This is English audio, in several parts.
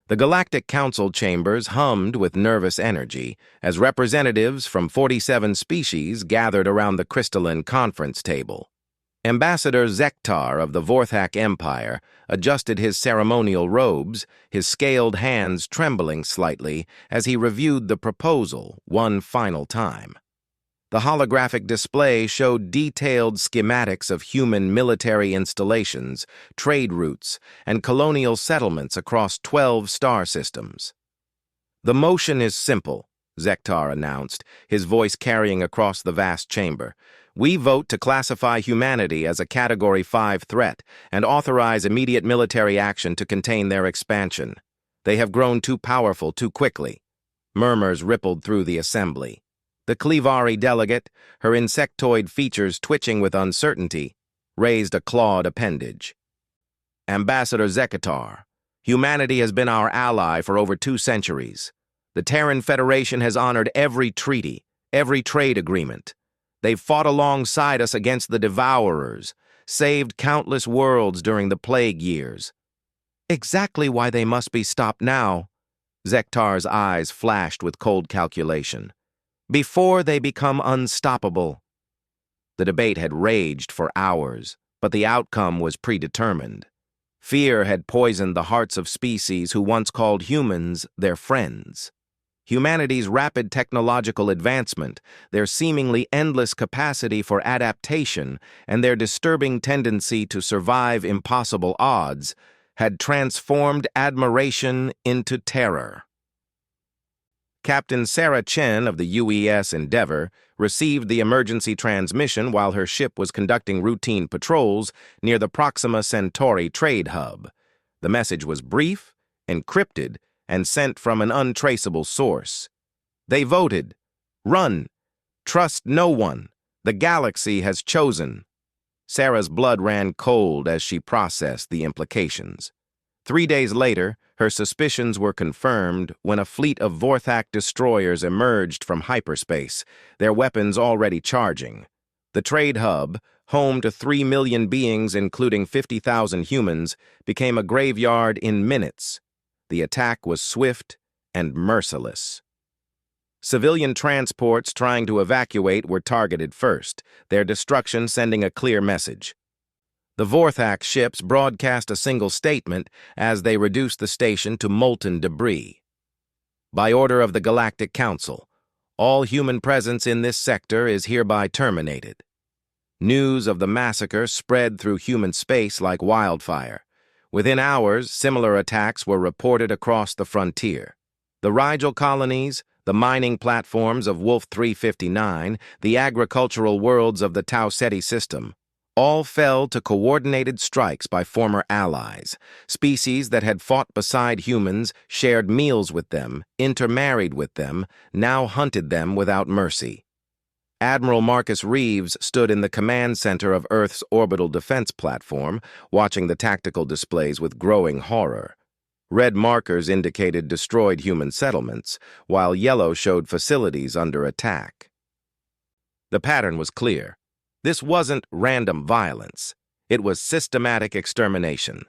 The Galactic Council chambers hummed with nervous energy as representatives from 47 species gathered around the crystalline conference table. Ambassador Zektar of the Vorthak Empire adjusted his ceremonial robes, his scaled hands trembling slightly as he reviewed the proposal one final time. The holographic display showed detailed schematics of human military installations, trade routes, and colonial settlements across 12 star systems. "The motion is simple," Zektar announced, his voice carrying across the vast chamber. "We vote to classify humanity as a Category 5 threat and authorize immediate military action to contain their expansion. They have grown too powerful too quickly." Murmurs rippled through the assembly. The Clevari delegate, her insectoid features twitching with uncertainty, raised a clawed appendage. "Ambassador Zekatar, humanity has been our ally for over 2 centuries. The Terran Federation has honored every treaty, every trade agreement. They've fought alongside us against the Devourers, saved countless worlds during the Plague years. Exactly why they must be stopped now." Zektar's eyes flashed with cold calculation. "Before they become unstoppable." The debate had raged for hours, but the outcome was predetermined. Fear had poisoned the hearts of species who once called humans their friends. Humanity's rapid technological advancement, their seemingly endless capacity for adaptation, and their disturbing tendency to survive impossible odds had transformed admiration into terror. Captain Sarah Chen of the UES Endeavour received the emergency transmission while her ship was conducting routine patrols near the Proxima Centauri trade hub. The message was brief, encrypted, and sent from an untraceable source. "They voted. Run. Trust no one. The galaxy has chosen." Sarah's blood ran cold as she processed the implications. 3 days later, her suspicions were confirmed when a fleet of Vorthak destroyers emerged from hyperspace, their weapons already charging. The trade hub, home to 3 million beings including 50,000 humans, became a graveyard in minutes. The attack was swift and merciless. Civilian transports trying to evacuate were targeted first, their destruction sending a clear message. The Vorthak ships broadcast a single statement as they reduced the station to molten debris. "By order of the Galactic Council, all human presence in this sector is hereby terminated." News of the massacre spread through human space like wildfire. Within hours, similar attacks were reported across the frontier. The Rigel colonies, the mining platforms of Wolf 359, the agricultural worlds of the Tau Ceti system, all fell to coordinated strikes by former allies. Species that had fought beside humans, shared meals with them, intermarried with them, now hunted them without mercy. Admiral Marcus Reeves stood in the command center of Earth's orbital defense platform, watching the tactical displays with growing horror. Red markers indicated destroyed human settlements, while yellow showed facilities under attack. The pattern was clear. This wasn't random violence. It was systematic extermination.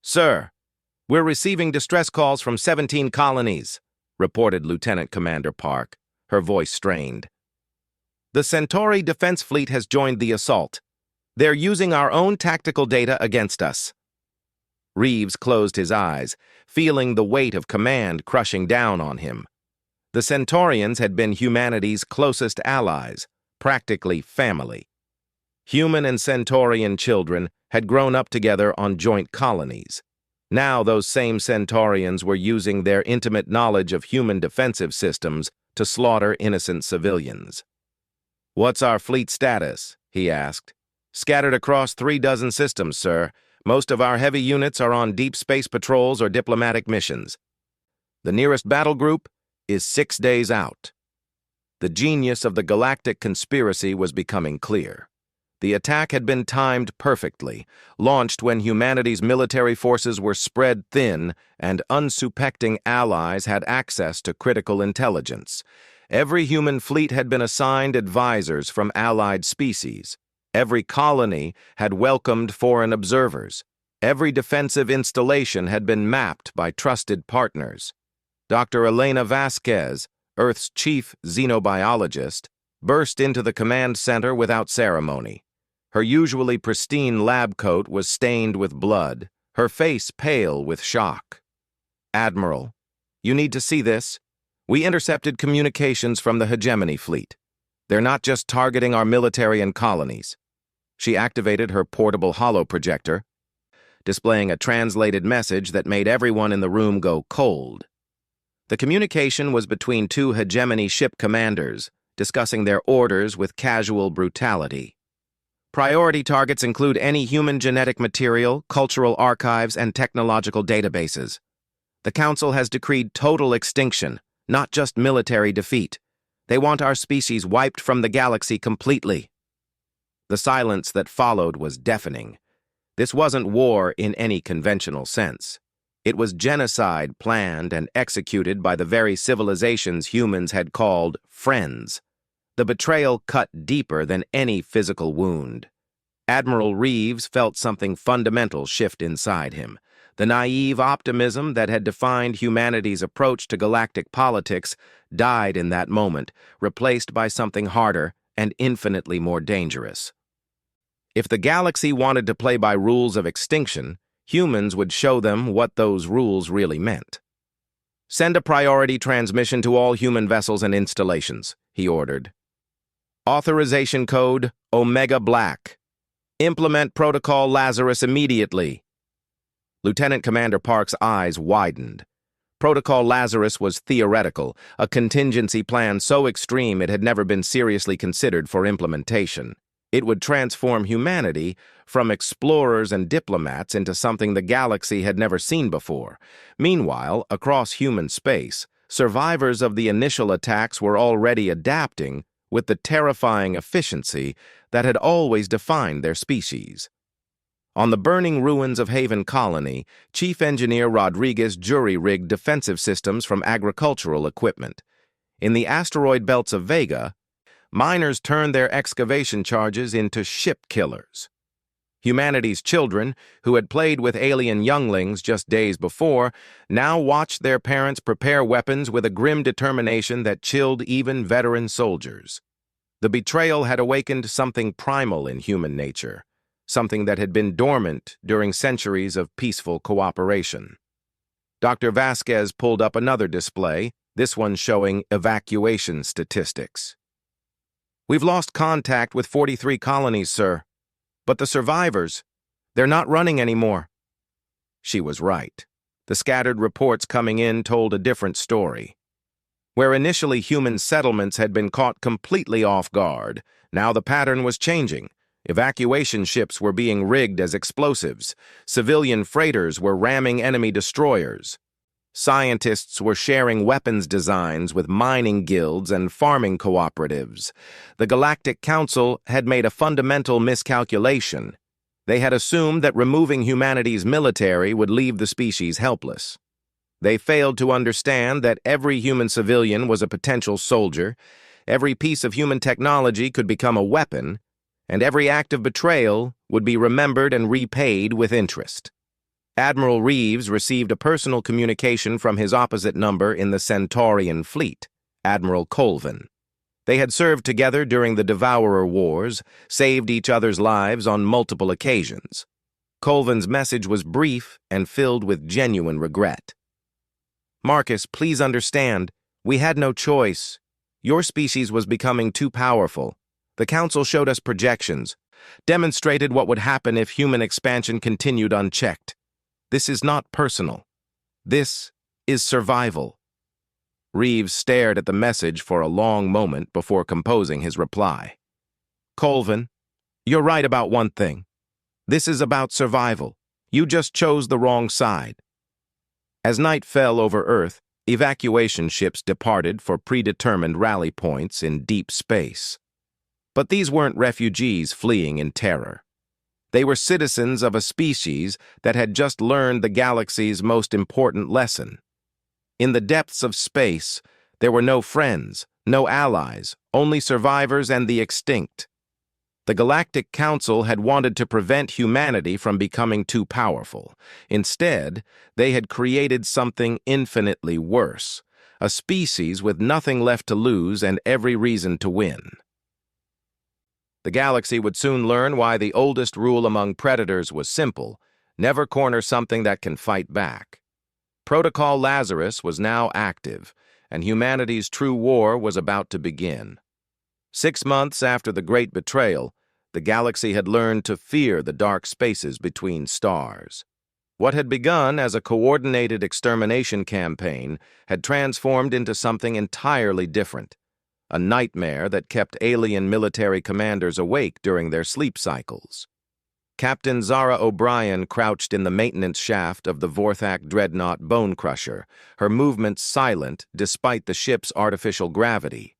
"Sir, we're receiving distress calls from 17 colonies," reported Lieutenant Commander Park, her voice strained. "The Centauri Defense Fleet has joined the assault. They're using our own tactical data against us." Reeves closed his eyes, feeling the weight of command crushing down on him. The Centaurians had been humanity's closest allies, practically family. Human and Centaurian children had grown up together on joint colonies. Now those same Centaurians were using their intimate knowledge of human defensive systems to slaughter innocent civilians. "What's our fleet status?" he asked. "Scattered across 3 dozen systems, sir. Most of our heavy units are on deep space patrols or diplomatic missions. The nearest battle group is 6 days out." The genius of the galactic conspiracy was becoming clear. The attack had been timed perfectly, launched when humanity's military forces were spread thin and unsuspecting allies had access to critical intelligence. Every human fleet had been assigned advisors from allied species. Every colony had welcomed foreign observers. Every defensive installation had been mapped by trusted partners. Dr. Elena Vasquez, Earth's chief xenobiologist, burst into the command center without ceremony. Her usually pristine lab coat was stained with blood, her face pale with shock. "Admiral, you need to see this. We intercepted communications from the hegemony fleet. They're not just targeting our military and colonies." She activated her portable holoprojector, displaying a translated message that made everyone in the room go cold. The communication was between two hegemony ship commanders, discussing their orders with casual brutality. Priority targets include any human genetic material, cultural archives, and technological databases. The Council has decreed total extinction, not just military defeat. They want our species wiped from the galaxy completely. The silence that followed was deafening. This wasn't war in any conventional sense. It was genocide planned and executed by the very civilizations humans had called friends. The betrayal cut deeper than any physical wound. Admiral Reeves felt something fundamental shift inside him. The naive optimism that had defined humanity's approach to galactic politics died in that moment, replaced by something harder and infinitely more dangerous. If the galaxy wanted to play by rules of extinction, humans would show them what those rules really meant. "Send a priority transmission to all human vessels and installations," he ordered. "Authorization code Omega Black. Implement Protocol Lazarus immediately." Lieutenant Commander Park's eyes widened. Protocol Lazarus was theoretical, a contingency plan so extreme it had never been seriously considered for implementation. It would transform humanity from explorers and diplomats into something the galaxy had never seen before. Meanwhile, across human space, survivors of the initial attacks were already adapting with the terrifying efficiency that had always defined their species. On the burning ruins of Haven Colony, Chief Engineer Rodriguez jury-rigged defensive systems from agricultural equipment. In the asteroid belts of Vega, miners turned their excavation charges into ship killers. Humanity's children, who had played with alien younglings just days before, now watched their parents prepare weapons with a grim determination that chilled even veteran soldiers. The betrayal had awakened something primal in human nature, something that had been dormant during centuries of peaceful cooperation. Dr. Vasquez pulled up another display, this one showing evacuation statistics. "We've lost contact with 43 colonies, sir. But the survivors, they're not running anymore." She was right. The scattered reports coming in told a different story. Where initially human settlements had been caught completely off guard, now the pattern was changing. Evacuation ships were being rigged as explosives. Civilian freighters were ramming enemy destroyers. Scientists were sharing weapons designs with mining guilds and farming cooperatives. The Galactic Council had made a fundamental miscalculation. They had assumed that removing humanity's military would leave the species helpless. They failed to understand that every human civilian was a potential soldier, every piece of human technology could become a weapon, and every act of betrayal would be remembered and repaid with interest. Admiral Reeves received a personal communication from his opposite number in the Centaurian fleet, Admiral Colvin. They had served together during the Devourer Wars, saved each other's lives on multiple occasions. Colvin's message was brief and filled with genuine regret. "Marcus, please understand, we had no choice. Your species was becoming too powerful. The Council showed us projections, demonstrated what would happen if human expansion continued unchecked. This is not personal. This is survival." Reeves stared at the message for a long moment before composing his reply. "Colvin, you're right about one thing. This is about survival. You just chose the wrong side." As night fell over Earth, evacuation ships departed for predetermined rally points in deep space. But these weren't refugees fleeing in terror. They were citizens of a species that had just learned the galaxy's most important lesson. In the depths of space, there were no friends, no allies, only survivors and the extinct. The Galactic Council had wanted to prevent humanity from becoming too powerful. Instead, they had created something infinitely worse, a species with nothing left to lose and every reason to win. The galaxy would soon learn why the oldest rule among predators was simple: never corner something that can fight back. Protocol Lazarus was now active, and humanity's true war was about to begin. 6 months after the Great Betrayal, the galaxy had learned to fear the dark spaces between stars. What had begun as a coordinated extermination campaign had transformed into something entirely different, a nightmare that kept alien military commanders awake during their sleep cycles. Captain Zara O'Brien crouched in the maintenance shaft of the Vorthak dreadnought Bone Crusher, her movements silent despite the ship's artificial gravity.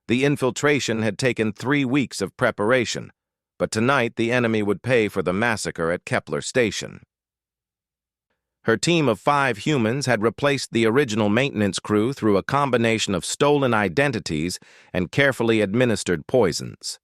The infiltration had taken 3 weeks of preparation, but tonight the enemy would pay for the massacre at Kepler Station. Her team of 5 humans had replaced the original maintenance crew through a combination of stolen identities and carefully administered poisons.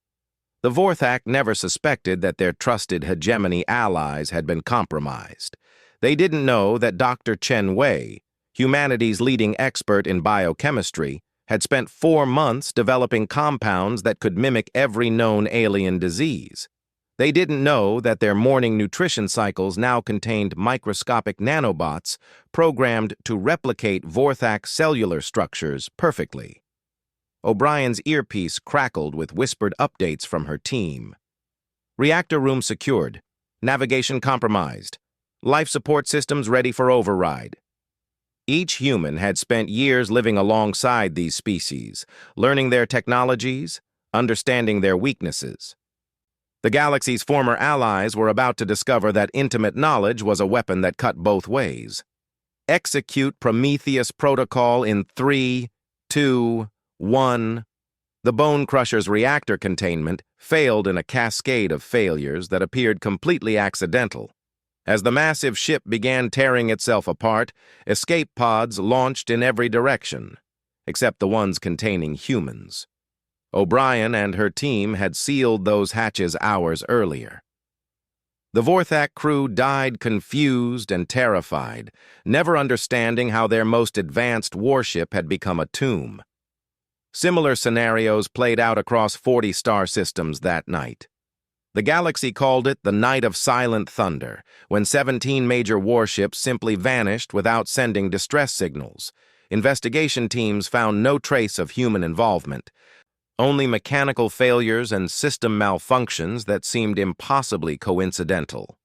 The Vorthak never suspected that their trusted hegemony allies had been compromised. They didn't know that Dr. Chen Wei, humanity's leading expert in biochemistry, had spent 4 months developing compounds that could mimic every known alien disease. They didn't know that their morning nutrition cycles now contained microscopic nanobots programmed to replicate Vorthak's cellular structures perfectly. O'Brien's earpiece crackled with whispered updates from her team. Reactor room secured. Navigation compromised. Life support systems ready for override. Each human had spent years living alongside these species, learning their technologies, understanding their weaknesses. The galaxy's former allies were about to discover that intimate knowledge was a weapon that cut both ways. Execute Prometheus Protocol in 3, 2, 1. The Bone Crusher's reactor containment failed in a cascade of failures that appeared completely accidental. As the massive ship began tearing itself apart, escape pods launched in every direction, except the ones containing humans. O'Brien and her team had sealed those hatches hours earlier. The Vorthak crew died confused and terrified, never understanding how their most advanced warship had become a tomb. Similar scenarios played out across 40 star systems that night. The galaxy called it the Night of Silent Thunder, when 17 major warships simply vanished without sending distress signals. Investigation teams found no trace of human involvement, only mechanical failures and system malfunctions that seemed impossibly coincidental.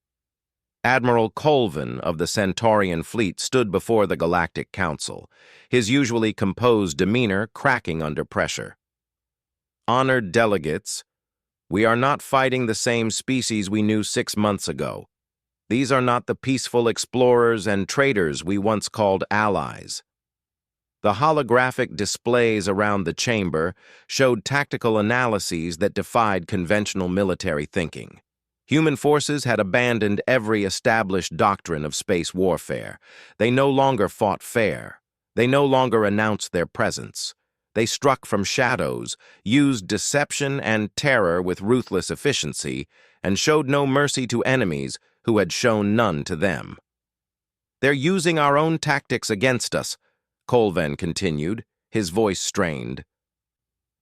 Admiral Colvin of the Centaurian fleet stood before the Galactic Council, his usually composed demeanor cracking under pressure. Honored delegates, we are not fighting the same species we knew 6 months ago. These are not the peaceful explorers and traders we once called allies. The holographic displays around the chamber showed tactical analyses that defied conventional military thinking. Human forces had abandoned every established doctrine of space warfare. They no longer fought fair. They no longer announced their presence. They struck from shadows, used deception and terror with ruthless efficiency, and showed no mercy to enemies who had shown none to them. They're using our own tactics against us, Colvin continued, his voice strained.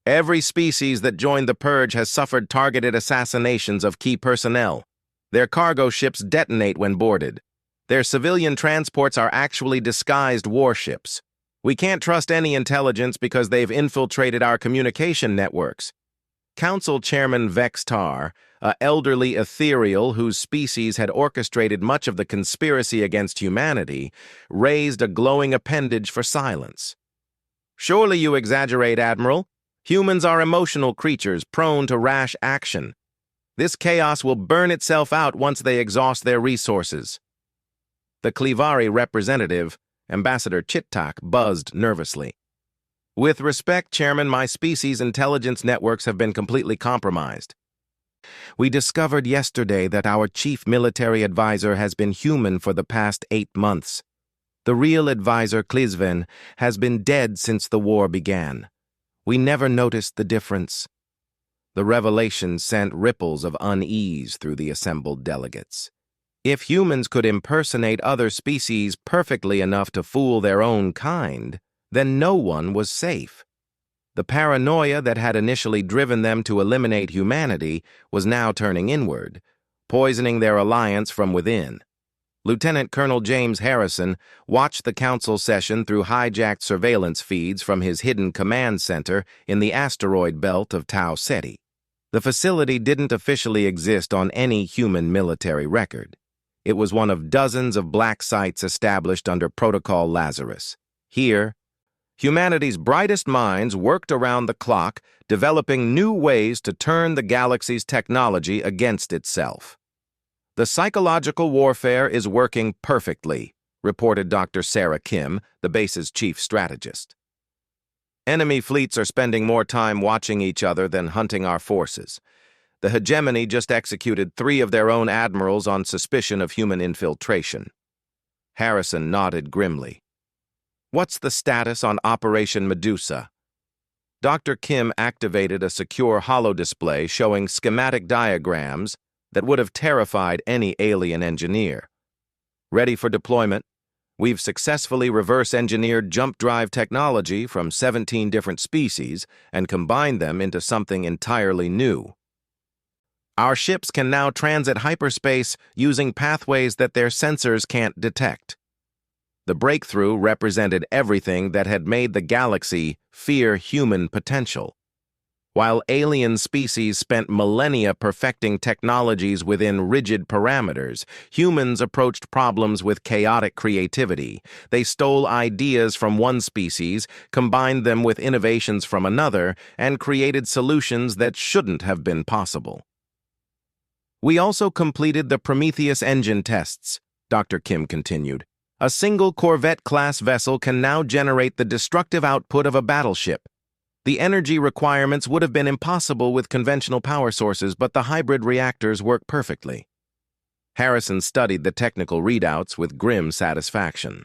Every species that joined the Purge has suffered targeted assassinations of key personnel. Their cargo ships detonate when boarded. Their civilian transports are actually disguised warships. We can't trust any intelligence because they've infiltrated our communication networks. Council Chairman Vextar, an elderly ethereal whose species had orchestrated much of the conspiracy against humanity, raised a glowing appendage for silence. Surely you exaggerate, Admiral. Humans are emotional creatures prone to rash action. This chaos will burn itself out once they exhaust their resources. The Clivari representative, Ambassador Chittak, buzzed nervously. With respect, Chairman, my species' intelligence networks have been completely compromised. We discovered yesterday that our chief military advisor has been human for the past 8 months. The real advisor, Klizven, has been dead since the war began. We never noticed the difference. The revelation sent ripples of unease through the assembled delegates. If humans could impersonate other species perfectly enough to fool their own kind, then no one was safe. The paranoia that had initially driven them to eliminate humanity was now turning inward, poisoning their alliance from within. Lieutenant Colonel James Harrison watched the council session through hijacked surveillance feeds from his hidden command center in the asteroid belt of Tau Ceti. The facility didn't officially exist on any human military record. It was one of dozens of black sites established under Protocol Lazarus. Here, humanity's brightest minds worked around the clock, developing new ways to turn the galaxy's technology against itself. "The psychological warfare is working perfectly," reported Dr. Sarah Kim, the base's chief strategist. "Enemy fleets are spending more time watching each other than hunting our forces. The hegemony just executed 3 of their own admirals on suspicion of human infiltration." Harrison nodded grimly. "What's the status on Operation Medusa?" Dr. Kim activated a secure holodisplay showing schematic diagrams that would have terrified any alien engineer. "Ready for deployment. We've successfully reverse-engineered jump drive technology from 17 different species and combined them into something entirely new. Our ships can now transit hyperspace using pathways that their sensors can't detect." The breakthrough represented everything that had made the galaxy fear human potential. While alien species spent millennia perfecting technologies within rigid parameters, humans approached problems with chaotic creativity. They stole ideas from one species, combined them with innovations from another, and created solutions that shouldn't have been possible. "We also completed the Prometheus engine tests," Dr. Kim continued. "A single Corvette-class vessel can now generate the destructive output of a battleship. The energy requirements would have been impossible with conventional power sources, but the hybrid reactors work perfectly." Harrison studied the technical readouts with grim satisfaction.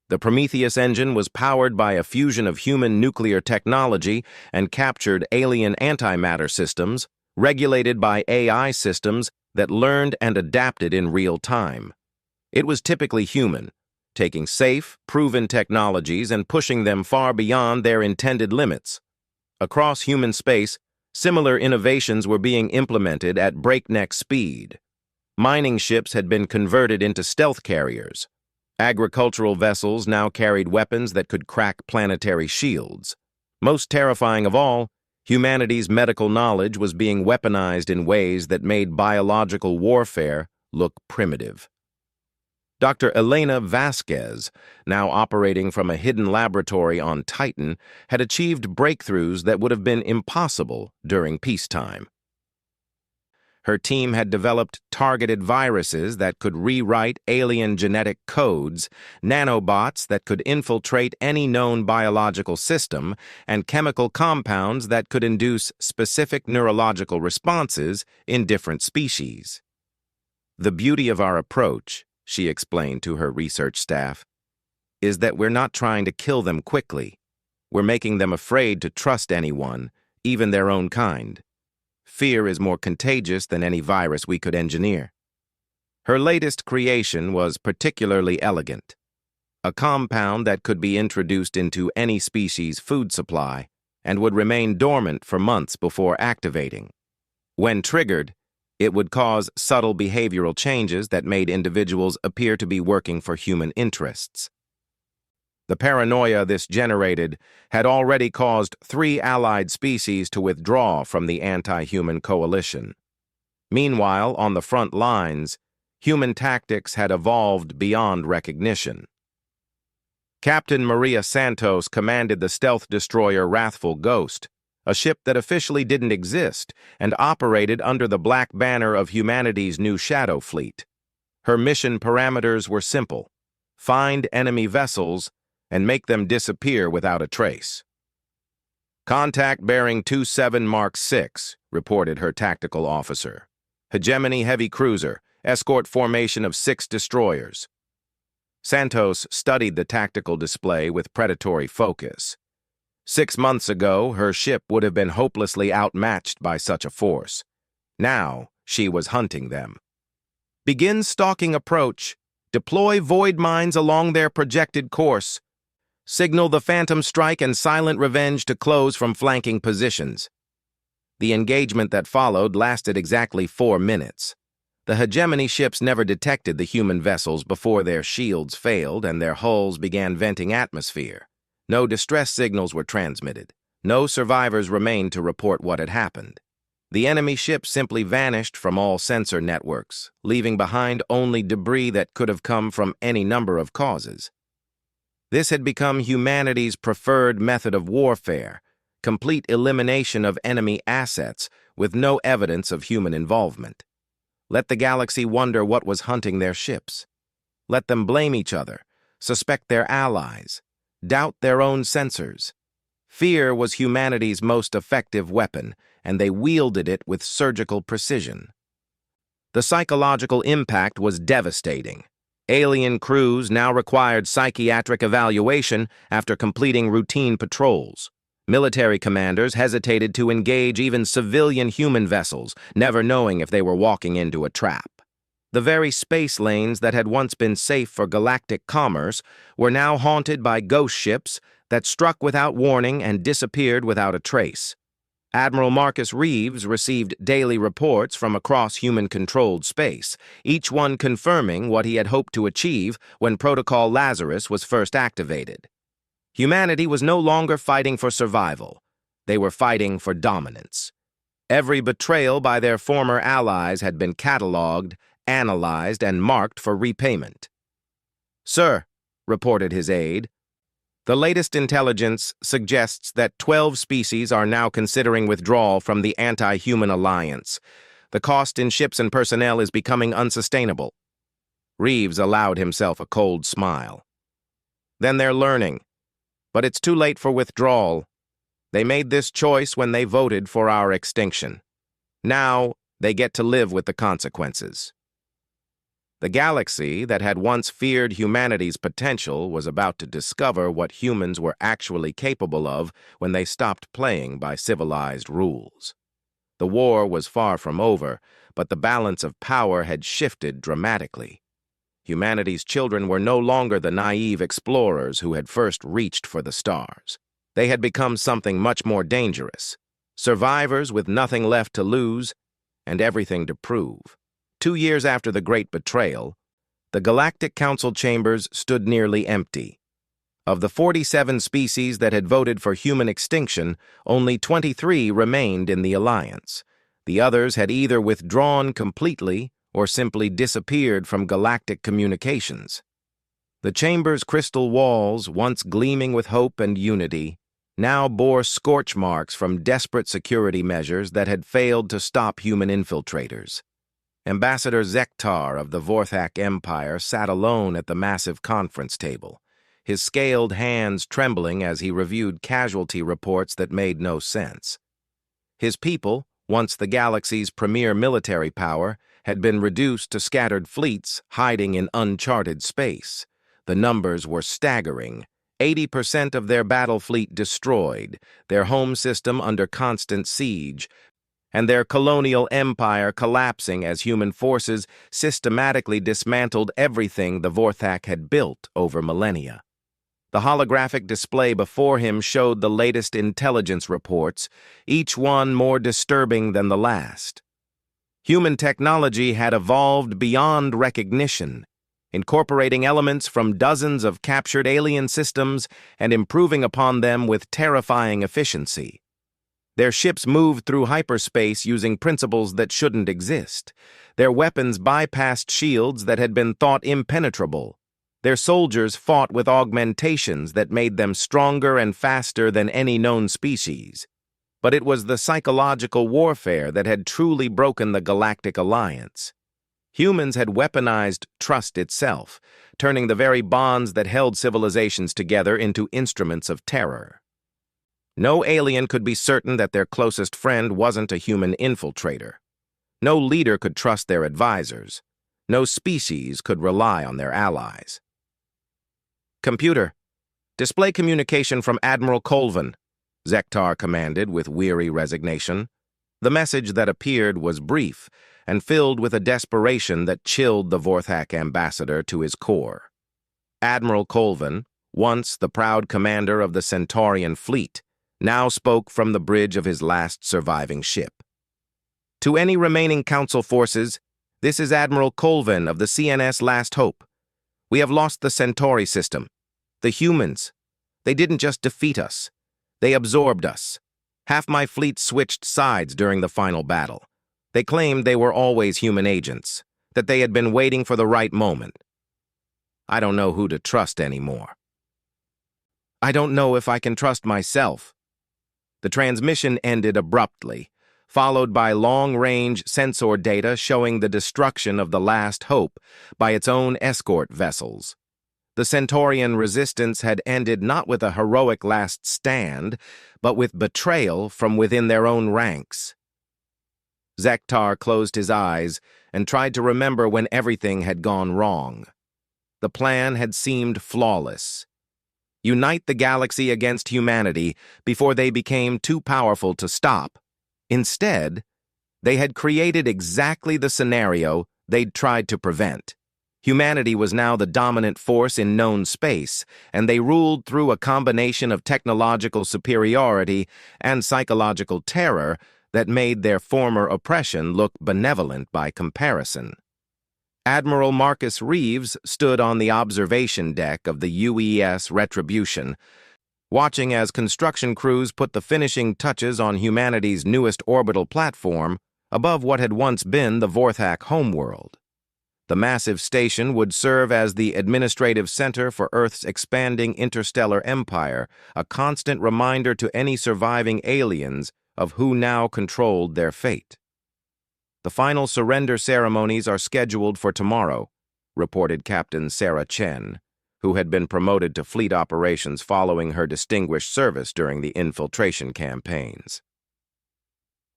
The Prometheus engine was powered by a fusion of human nuclear technology and captured alien antimatter systems, regulated by AI systems that learned and adapted in real time. It was typically human, taking safe, proven technologies and pushing them far beyond their intended limits. Across human space, similar innovations were being implemented at breakneck speed. Mining ships had been converted into stealth carriers. Agricultural vessels now carried weapons that could crack planetary shields. Most terrifying of all, humanity's medical knowledge was being weaponized in ways that made biological warfare look primitive. Dr. Elena Vasquez, now operating from a hidden laboratory on Titan, had achieved breakthroughs that would have been impossible during peacetime. Her team had developed targeted viruses that could rewrite alien genetic codes, nanobots that could infiltrate any known biological system, and chemical compounds that could induce specific neurological responses in different species. "The beauty of our approach," she explained to her research staff, "is that we're not trying to kill them quickly. We're making them afraid to trust anyone, even their own kind. Fear is more contagious than any virus we could engineer." Her latest creation was particularly elegant. A compound that could be introduced into any species' food supply and would remain dormant for months before activating. When triggered, it would cause subtle behavioral changes that made individuals appear to be working for human interests. The paranoia this generated had already caused 3 allied species to withdraw from the anti-human coalition. Meanwhile, on the front lines, human tactics had evolved beyond recognition. Captain Maria Santos commanded the stealth destroyer Wrathful Ghost, a ship that officially didn't exist and operated under the black banner of humanity's new Shadow Fleet. Her mission parameters were simple: find enemy vessels and make them disappear without a trace. "Contact bearing 27 Mark 6, reported her tactical officer. "Hegemony heavy cruiser, escort formation of 6 destroyers." Santos studied the tactical display with predatory focus. 6 months ago, her ship would have been hopelessly outmatched by such a force. Now, she was hunting them. Begin stalking approach. Deploy void mines along their projected course. Signal the Phantom Strike and Silent Revenge to close from flanking positions. The engagement that followed lasted exactly 4 minutes. The hegemony ships never detected the human vessels before their shields failed and their hulls began venting atmosphere. No distress signals were transmitted. No survivors remained to report what had happened. The enemy ships simply vanished from all sensor networks, leaving behind only debris that could have come from any number of causes. This had become humanity's preferred method of warfare, complete elimination of enemy assets with no evidence of human involvement. Let the galaxy wonder what was hunting their ships. Let them blame each other, suspect their allies, doubt their own sensors. Fear was humanity's most effective weapon, and they wielded it with surgical precision. The psychological impact was devastating. Alien crews now required psychiatric evaluation after completing routine patrols. Military commanders hesitated to engage even civilian human vessels, never knowing if they were walking into a trap. The very space lanes that had once been safe for galactic commerce were now haunted by ghost ships that struck without warning and disappeared without a trace. Admiral Marcus Reeves received daily reports from across human-controlled space, each one confirming what he had hoped to achieve when Protocol Lazarus was first activated. Humanity was no longer fighting for survival. They were fighting for dominance. Every betrayal by their former allies had been catalogued, analyzed, and marked for repayment. "Sir," reported his aide, "the latest intelligence suggests that 12 species are now considering withdrawal from the anti-human alliance. The cost in ships and personnel is becoming unsustainable." Reeves allowed himself a cold smile. "Then they're learning. But it's too late for withdrawal. They made this choice when they voted for our extinction. Now, they get to live with the consequences." The galaxy that had once feared humanity's potential was about to discover what humans were actually capable of when they stopped playing by civilized rules. The war was far from over, but the balance of power had shifted dramatically. Humanity's children were no longer the naive explorers who had first reached for the stars. They had become something much more dangerous, survivors with nothing left to lose and everything to prove. 2 years after the Great Betrayal, the Galactic Council chambers stood nearly empty. Of the 47 species that had voted for human extinction, only 23 remained in the Alliance. The others had either withdrawn completely or simply disappeared from galactic communications. The chamber's crystal walls, once gleaming with hope and unity, now bore scorch marks from desperate security measures that had failed to stop human infiltrators. Ambassador Zektar of the Vorthak Empire sat alone at the massive conference table, his scaled hands trembling as he reviewed casualty reports that made no sense. His people, once the galaxy's premier military power, had been reduced to scattered fleets hiding in uncharted space. The numbers were staggering. 80% of their battle fleet destroyed, their home system under constant siege, and their colonial empire collapsing as human forces systematically dismantled everything the Vorthak had built over millennia. The holographic display before him showed the latest intelligence reports, each one more disturbing than the last. Human technology had evolved beyond recognition, incorporating elements from dozens of captured alien systems and improving upon them with terrifying efficiency. Their ships moved through hyperspace using principles that shouldn't exist. Their weapons bypassed shields that had been thought impenetrable. Their soldiers fought with augmentations that made them stronger and faster than any known species. But it was the psychological warfare that had truly broken the Galactic Alliance. Humans had weaponized trust itself, turning the very bonds that held civilizations together into instruments of terror. No alien could be certain that their closest friend wasn't a human infiltrator. No leader could trust their advisors. No species could rely on their allies. "Computer, display communication from Admiral Colvin," Zektar commanded with weary resignation. The message that appeared was brief and filled with a desperation that chilled the Vorthak ambassador to his core. Admiral Colvin, once the proud commander of the Centaurian fleet, now spoke from the bridge of his last surviving ship. To any remaining Council forces, this is Admiral Colvin of the CNS Last Hope. We have lost the Centauri system. The humans. They didn't just defeat us. They absorbed us. Half my fleet switched sides during the final battle. They claimed they were always human agents, that they had been waiting for the right moment. I don't know who to trust anymore. I don't know if I can trust myself. The transmission ended abruptly, followed by long-range sensor data showing the destruction of the Last Hope by its own escort vessels. The Centaurian resistance had ended not with a heroic last stand, but with betrayal from within their own ranks. Zektar closed his eyes and tried to remember when everything had gone wrong. The plan had seemed flawless. Unite the galaxy against humanity before they became too powerful to stop. Instead, they had created exactly the scenario they'd tried to prevent. Humanity was now the dominant force in known space, and they ruled through a combination of technological superiority and psychological terror that made their former oppression look benevolent by comparison. Admiral Marcus Reeves stood on the observation deck of the UES Retribution, watching as construction crews put the finishing touches on humanity's newest orbital platform above what had once been the Vorthak homeworld. The massive station would serve as the administrative center for Earth's expanding interstellar empire, a constant reminder to any surviving aliens of who now controlled their fate. The final surrender ceremonies are scheduled for tomorrow, reported Captain Sarah Chen, who had been promoted to fleet operations following her distinguished service during the infiltration campaigns.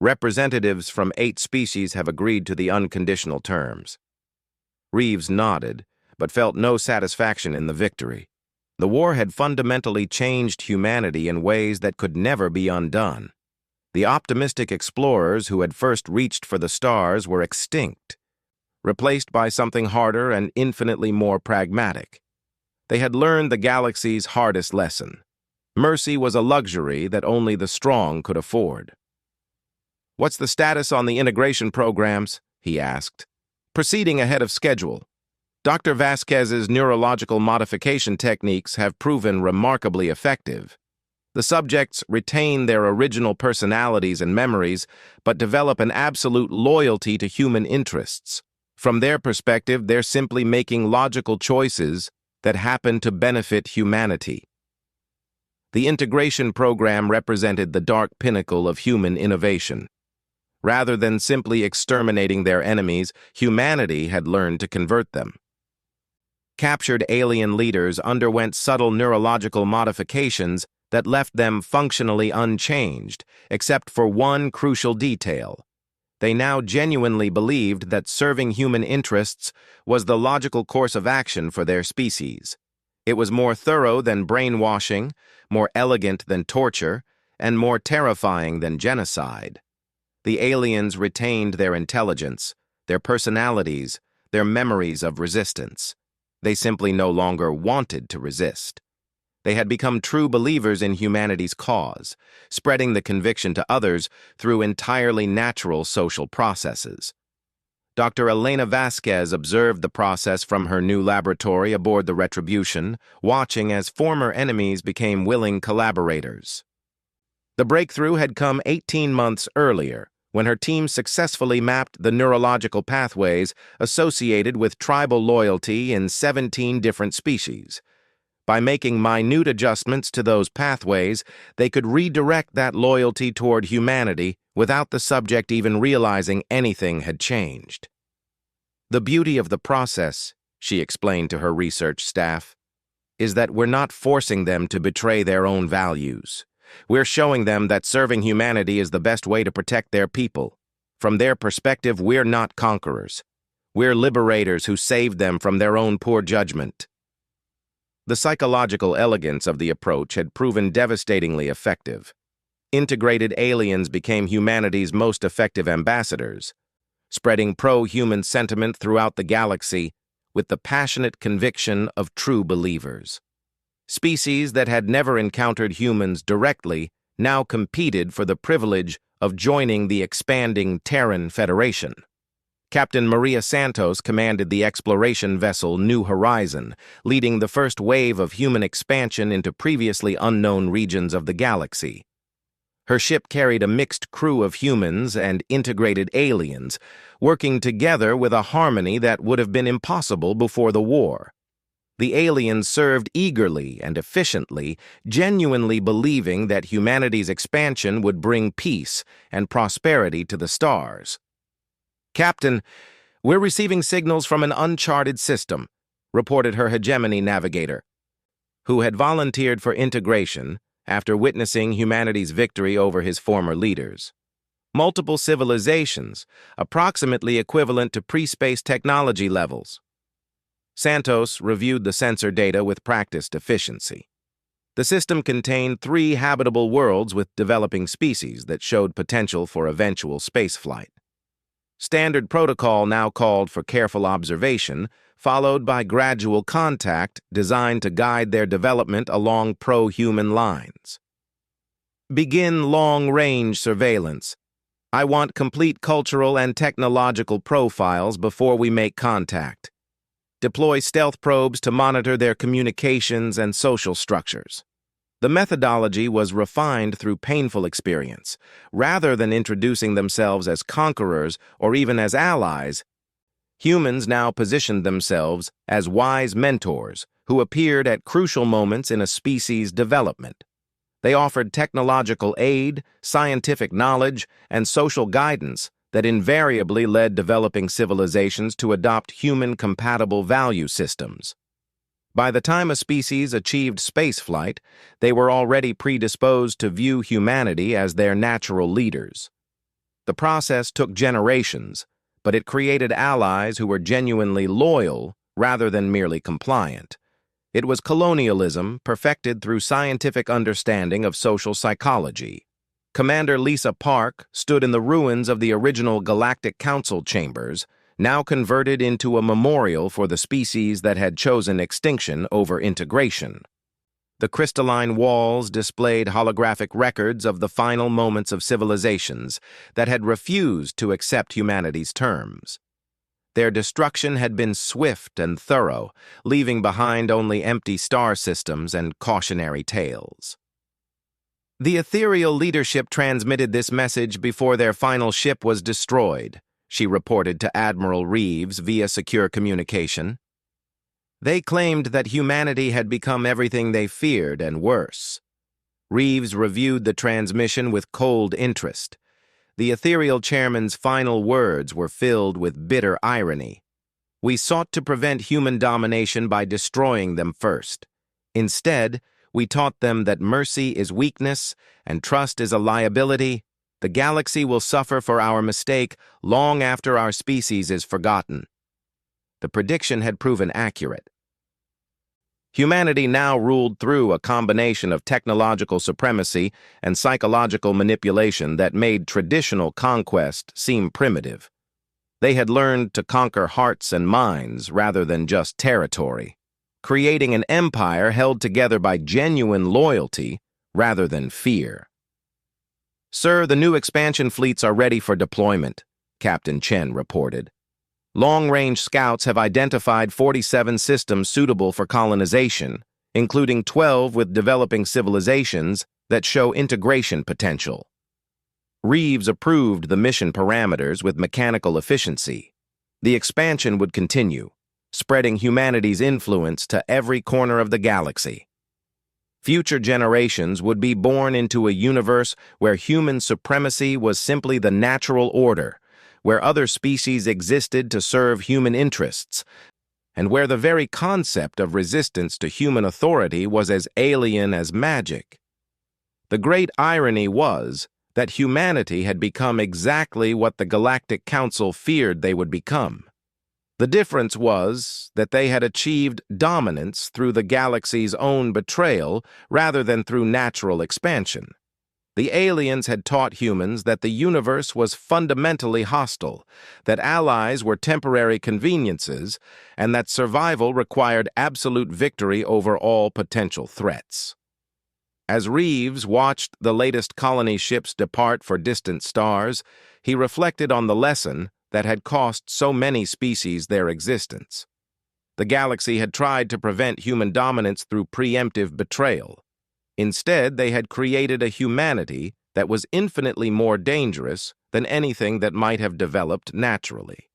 Representatives from 8 species have agreed to the unconditional terms. Reeves nodded, but felt no satisfaction in the victory. The war had fundamentally changed humanity in ways that could never be undone. The optimistic explorers who had first reached for the stars were extinct, replaced by something harder and infinitely more pragmatic. They had learned the galaxy's hardest lesson. Mercy was a luxury that only the strong could afford. "What's the status on the integration programs?" he asked. "Proceeding ahead of schedule. Dr. Vasquez's neurological modification techniques have proven remarkably effective. The subjects retain their original personalities and memories, but develop an absolute loyalty to human interests. From their perspective, they're simply making logical choices that happen to benefit humanity." The integration program represented the dark pinnacle of human innovation. Rather than simply exterminating their enemies, humanity had learned to convert them. Captured alien leaders underwent subtle neurological modifications that left them functionally unchanged, except for one crucial detail. They now genuinely believed that serving human interests was the logical course of action for their species. It was more thorough than brainwashing, more elegant than torture, and more terrifying than genocide. The aliens retained their intelligence, their personalities, their memories of resistance. They simply no longer wanted to resist. They had become true believers in humanity's cause, spreading the conviction to others through entirely natural social processes. Dr. Elena Vasquez observed the process from her new laboratory aboard the Retribution, watching as former enemies became willing collaborators. The breakthrough had come 18 months earlier, when her team successfully mapped the neurological pathways associated with tribal loyalty in 17 different species. By making minute adjustments to those pathways, they could redirect that loyalty toward humanity without the subject even realizing anything had changed. "The beauty of the process," she explained to her research staff, "is that we're not forcing them to betray their own values. We're showing them that serving humanity is the best way to protect their people. From their perspective, we're not conquerors. We're liberators who saved them from their own poor judgment." The psychological elegance of the approach had proven devastatingly effective. integrated aliens became humanity's most effective ambassadors, spreading pro-human sentiment throughout the galaxy with the passionate conviction of true believers. Species that had never encountered humans directly now competed for the privilege of joining the expanding Terran Federation. Captain Maria Santos commanded the exploration vessel New Horizon, leading the first wave of human expansion into previously unknown regions of the galaxy. Her ship carried a mixed crew of humans and integrated aliens, working together with a harmony that would have been impossible before the war. The aliens served eagerly and efficiently, genuinely believing that humanity's expansion would bring peace and prosperity to the stars. "Captain, we're receiving signals from an uncharted system," reported her hegemony navigator, who had volunteered for integration after witnessing humanity's victory over his former leaders. Multiple civilizations, approximately equivalent to pre-space technology levels. Santos reviewed the sensor data with practiced efficiency. The system contained 3 habitable worlds with developing species that showed potential for eventual spaceflight. Standard protocol now called for careful observation, followed by gradual contact designed to guide their development along pro-human lines. "Begin long-range surveillance. I want complete cultural and technological profiles before we make contact. Deploy stealth probes to monitor their communications and social structures." The methodology was refined through painful experience. Rather than introducing themselves as conquerors or even as allies, humans now positioned themselves as wise mentors who appeared at crucial moments in a species' development. They offered technological aid, scientific knowledge, and social guidance that invariably led developing civilizations to adopt human-compatible value systems. By the time a species achieved spaceflight, they were already predisposed to view humanity as their natural leaders. The process took generations, but it created allies who were genuinely loyal rather than merely compliant. It was colonialism perfected through scientific understanding of social psychology. Commander Lisa Park stood in the ruins of the original Galactic Council chambers, now converted into a memorial for the species that had chosen extinction over integration. The crystalline walls displayed holographic records of the final moments of civilizations that had refused to accept humanity's terms. Their destruction had been swift and thorough, leaving behind only empty star systems and cautionary tales. The ethereal leadership transmitted this message before their final ship was destroyed, she reported to Admiral Reeves via secure communication. They claimed that humanity had become everything they feared and worse. Reeves reviewed the transmission with cold interest. The ethereal chairman's final words were filled with bitter irony. "We sought to prevent human domination by destroying them first. Instead, we taught them that mercy is weakness and trust is a liability. The galaxy will suffer for our mistake long after our species is forgotten." The prediction had proven accurate. Humanity now ruled through a combination of technological supremacy and psychological manipulation that made traditional conquest seem primitive. They had learned to conquer hearts and minds rather than just territory, creating an empire held together by genuine loyalty rather than fear. "Sir, the new expansion fleets are ready for deployment," Captain Chen reported. "Long-range scouts have identified 47 systems suitable for colonization, including 12 with developing civilizations that show integration potential." Reeves approved the mission parameters with mechanical efficiency. The expansion would continue, spreading humanity's influence to every corner of the galaxy. Future generations would be born into a universe where human supremacy was simply the natural order, where other species existed to serve human interests, and where the very concept of resistance to human authority was as alien as magic. The great irony was that humanity had become exactly what the Galactic Council feared they would become. The difference was that they had achieved dominance through the galaxy's own betrayal rather than through natural expansion. The aliens had taught humans that the universe was fundamentally hostile, that allies were temporary conveniences, and that survival required absolute victory over all potential threats. As Reeves watched the latest colony ships depart for distant stars, he reflected on the lesson that had cost so many species their existence. The galaxy had tried to prevent human dominance through preemptive betrayal. Instead, they had created a humanity that was infinitely more dangerous than anything that might have developed naturally.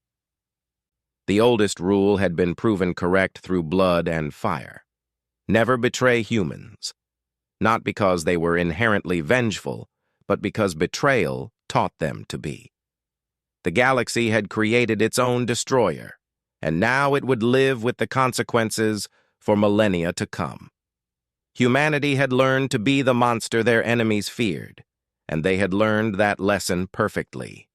The oldest rule had been proven correct through blood and fire. Never betray humans. Not because they were inherently vengeful, but because betrayal taught them to be. The galaxy had created its own destroyer, and now it would live with the consequences for millennia to come. Humanity had learned to be the monster their enemies feared, and they had learned that lesson perfectly.